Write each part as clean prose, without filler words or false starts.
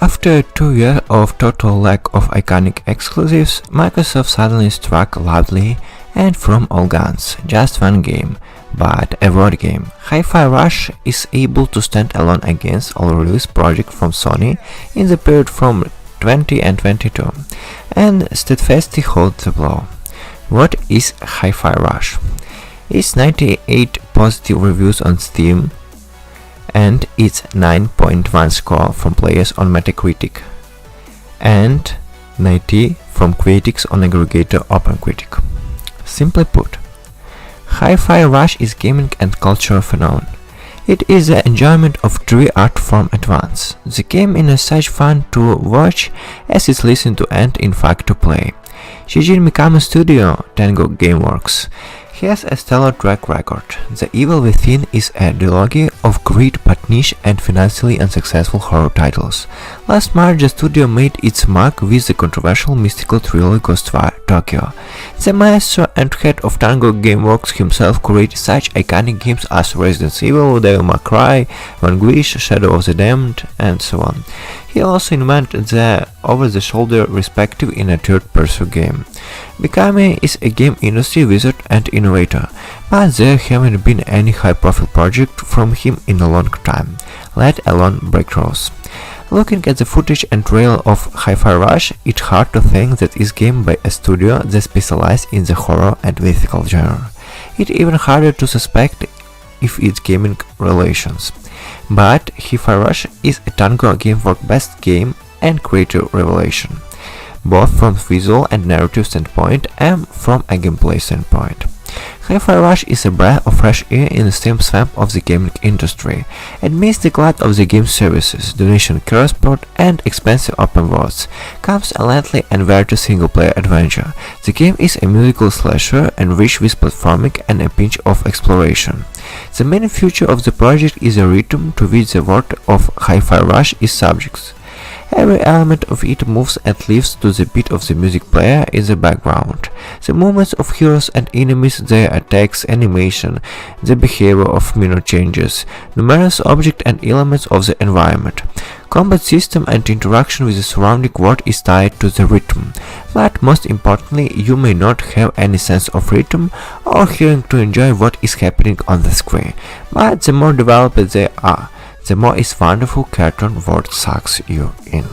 After 2 years of total lack of iconic exclusives, Microsoft suddenly struck loudly and from all guns. Just one game, but a word game. Hi-Fi Rush is able to stand alone against all release projects from Sony in the period from 20 and 22, and steadfastly hold the blow. What is Hi-Fi Rush? It's 98 positive reviews on Steam and its 9.1 score from players on Metacritic and 90 from critics on aggregator OpenCritic. Simply put, Hi-Fi Rush is gaming and cultural phenomenon. It is the enjoyment of three art form at once. The game is such fun to watch as it's listen to and in fact to play. Shigeru Mikami Studio, Tango Gameworks. He has a stellar track record. The Evil Within is a trilogy of great but niche and financially unsuccessful horror titles. Last March, the studio made its mark with the controversial mystical thriller Ghostwire Tokyo. The maestro and head of Tango Gameworks himself created such iconic games as Resident Evil, Devil May Cry, Vanquish, Shadow of the Damned, and so on. He also invented the over-the-shoulder perspective in a third-person game. Mikami is a game industry wizard and innovator, but there haven't been any high-profile project from him in a long time, let alone breakthroughs. Looking at the footage and trailer of Hi-Fi Rush, it's hard to think that is game by a studio that specializes in the horror and mythical genre. It's even harder to suspect if it's gaming relations. But Hi-Fi Rush is a Tango Gameworks best game and creative revelation, both from visual and narrative standpoint and from a gameplay standpoint. Hi-Fi Rush is a breath of fresh air in the steam swamp of the gaming industry. Amidst the glut of the game services, donation cross-port and expensive open worlds, comes a lengthy and varied single-player adventure. The game is a musical slasher and rich with platforming and a pinch of exploration. The main feature of the project is a rhythm to which the world of Hi-Fi Rush is subject. Every element of it moves and lives to the beat of the music player in the background. The movements of heroes and enemies, their attacks, animation, the behavior of minor changes, numerous objects and elements of the environment. Combat system and interaction with the surrounding world is tied to the rhythm, but most importantly, you may not have any sense of rhythm or hearing to enjoy what is happening on the screen, but the more developed they are, the more its wonderful cartoon world sucks you in.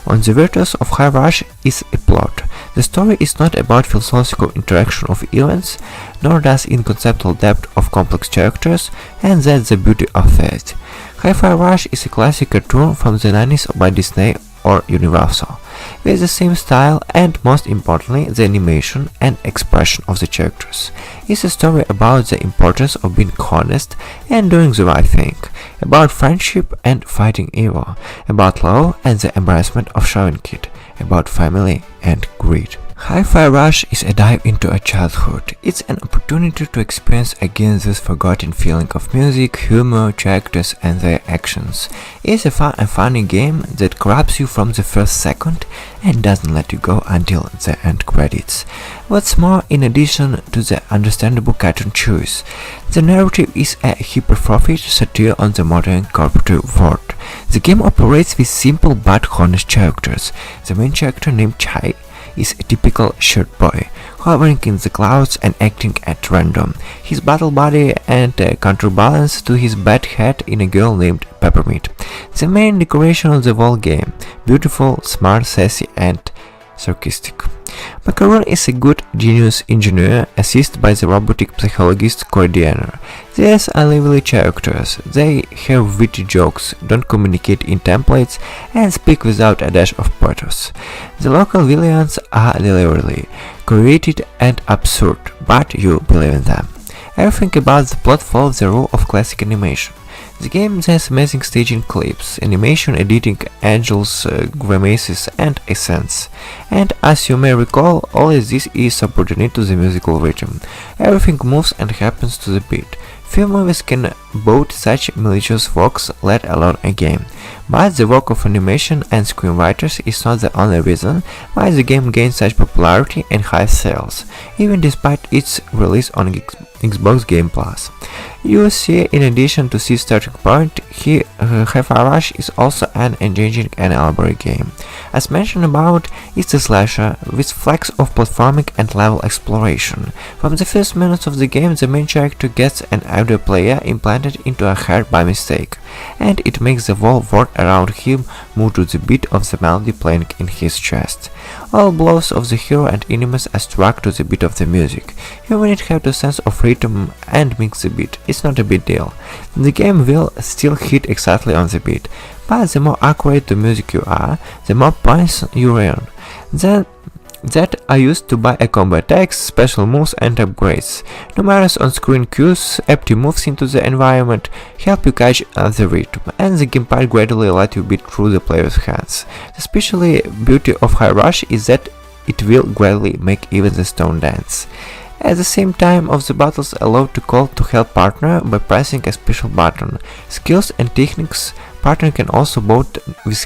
On the virtues of Hi-Fi Rush is a plot. The story is not about philosophical interaction of events, nor does in conceptual depth of complex characters, and that's the beauty of it. Hi-Fi Rush is a classic cartoon from the 90s by Disney or Universal, with the same style and, most importantly, the animation and expression of the characters. It's a story about the importance of being honest and doing the right thing, about friendship and fighting evil, about love and the embarrassment of showing it, about family and greed. Hi-Fi Rush is a dive into a childhood. It's an opportunity to experience again this forgotten feeling of music, humor, characters and their actions. It's a fun and funny game that grabs you from the first second and doesn't let you go until the end credits. What's more, in addition to the understandable cartoon choice, the narrative is a hyper-profit satire on the modern corporate world. The game operates with simple but honest characters. The main character, named Chai, is a typical shirt boy, hovering in the clouds and acting at random. His battle buddy and a counterbalance to his bad head in a girl named Peppermint. The main decoration of the whole game: beautiful, smart, sassy and sarcastic. Macaron is a good genius engineer, assisted by the robotic psychologist Cordianer. These are lively characters. They have witty jokes, don't communicate in templates, and speak without a dash of pathos. The local villains are deliberately created and absurd, but you believe in them. Everything about the plot follows the rule of classic animation. The game has amazing staging clips, animation, editing, angles, grimaces and accents. And as you may recall, all of this is subordinate to the musical rhythm. Everything moves and happens to the beat. Few movies can boast such malicious works, let alone a game. But the work of animation and screenwriters is not the only reason why the game gained such popularity and high sales, even despite its release on Xbox Game Pass. You see, in addition to this starting point, Hi-Fi Rush is also an engaging and elaborate game. As mentioned above, it's a slasher with flecks of platforming and level exploration. From the first minutes of the game, the main character gets an audio player implanted into a head by mistake, and it makes the whole world around him move to the beat of the melody playing in his chest. All blows of the hero and enemies are struck to the beat of the music. You will have the sense of rhythm and mix the beat. It's not a big deal. The game will still hit exactly on the beat, but the more accurate the music you are, the more points you earn. That are used to buy a combo attacks, special moves and upgrades. Numerous on-screen cues, empty moves into the environment help you catch the rhythm, and the gamepad gradually let you beat through the player's hands. The especially beauty of High Rush is that it will gradually make even the stone dance. At the same time of the battles allow to call to help partner by pressing a special button. Skills and techniques partner can also vote with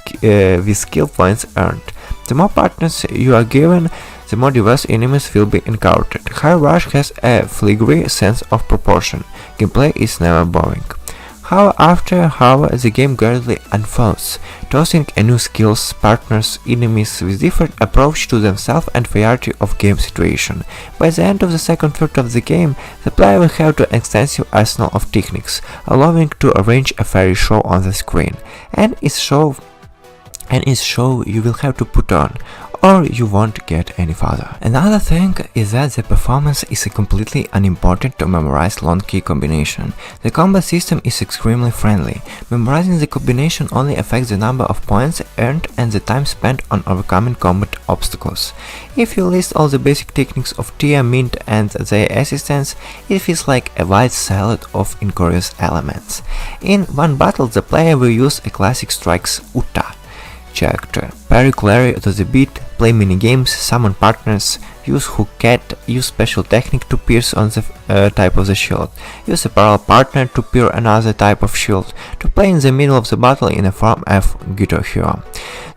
skill points earned. The more partners you are given, the more diverse enemies will be encountered. High Rush has a flagrant sense of proportion. Gameplay is never boring. However, the game gradually unfolds, tossing a new skills, partners, enemies with different approach to themselves and variety of game situation. By the end of the second third of the game, the player will have an extensive arsenal of techniques, allowing to arrange a fairy show on the screen, and its show you will have to put on, or you won't get any further. Another thing is that the performance is completely unimportant to memorize long key combination. The combat system is extremely friendly. Memorizing the combination only affects the number of points earned and the time spent on overcoming combat obstacles. If you list all the basic techniques of Tia, Mint and their assistants, it feels like a wide salad of incurious elements. In one battle, the player will use a classic strike's Uta character, parry clearly to the beat, play minigames, summon partners, use hook cat, use special technique to pierce on the type of the shield, use a parallel partner to pierce another type of shield, to play in the middle of the battle in the form of Guitar Hero.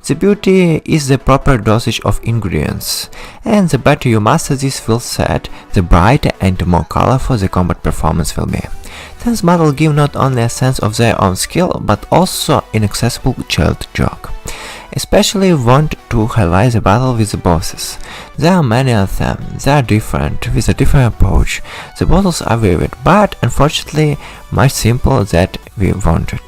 The beauty is the proper dosage of ingredients, and the better you master this skill set, the brighter and more colorful the combat performance will be. These battles give not only a sense of their own skill, but also inaccessible child joke. Especially want to highlight the battle with the bosses. There are many of them, they are different, with a different approach. The battles are vivid, but unfortunately much simpler than we wanted.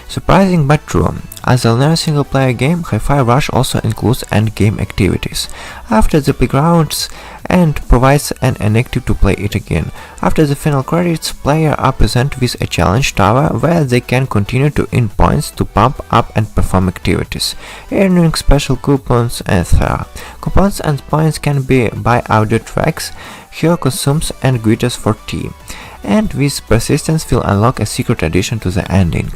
Surprising but true. As a linear single-player game, Hi-Fi Rush also includes endgame activities. After the playgrounds and provides an incentive to play it again. After the final credits, players are presented with a challenge tower where they can continue to earn points to pump up and perform activities, earning special coupons, etc. Coupons and points can be buy audio tracks, hero costumes and greeters for tea, and with persistence will unlock a secret addition to the ending.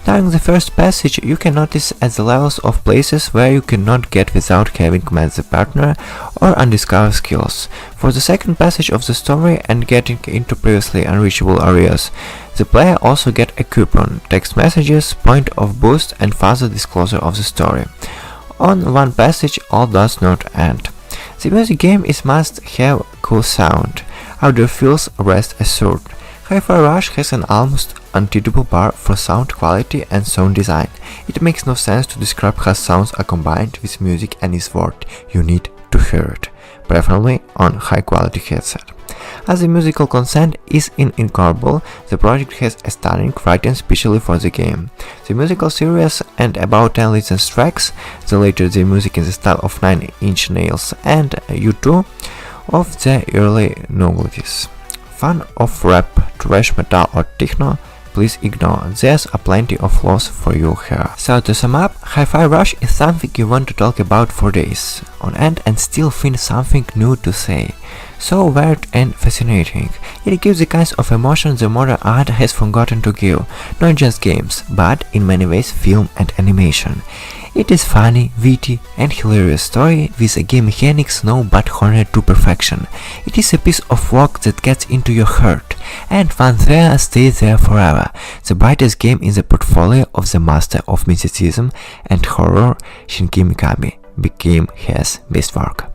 During the first passage, you can notice at the levels of places where you cannot get without having met the partner or undiscovered skills. For the second passage of the story and getting into previously unreachable areas, the player also get a coupon, text messages, point of boost and further disclosure of the story. On one passage, all does not end. The music game is must have cool sound. Audio feels rest assured. Hi-Fi Rush has an almost unbeatable bar for sound quality and sound design. It makes no sense to describe how sounds are combined with music and is worth you need to hear it, preferably on high quality headset. As the musical content is incomparable, the project has a stunning writing especially for the game. The musical series and about 10 licensed tracks, the later the music in the style of 9 Inch Nails and U2 of the early noughties. Fan of rap, thrash metal or techno, please ignore, there's a plenty of flaws for you here. So to sum up, Hi-Fi Rush is something you want to talk about for days on end and still find something new to say. So weird and fascinating. It gives the kinds of emotions the modern art has forgotten to give, not just games, but in many ways film and animation. It is funny, witty and hilarious story with a game mechanics no but honoured to perfection. It is a piece of work that gets into your heart, and once there, stays there forever. The brightest game in the portfolio of the master of mysticism and horror, Shinji Mikami, became his best work.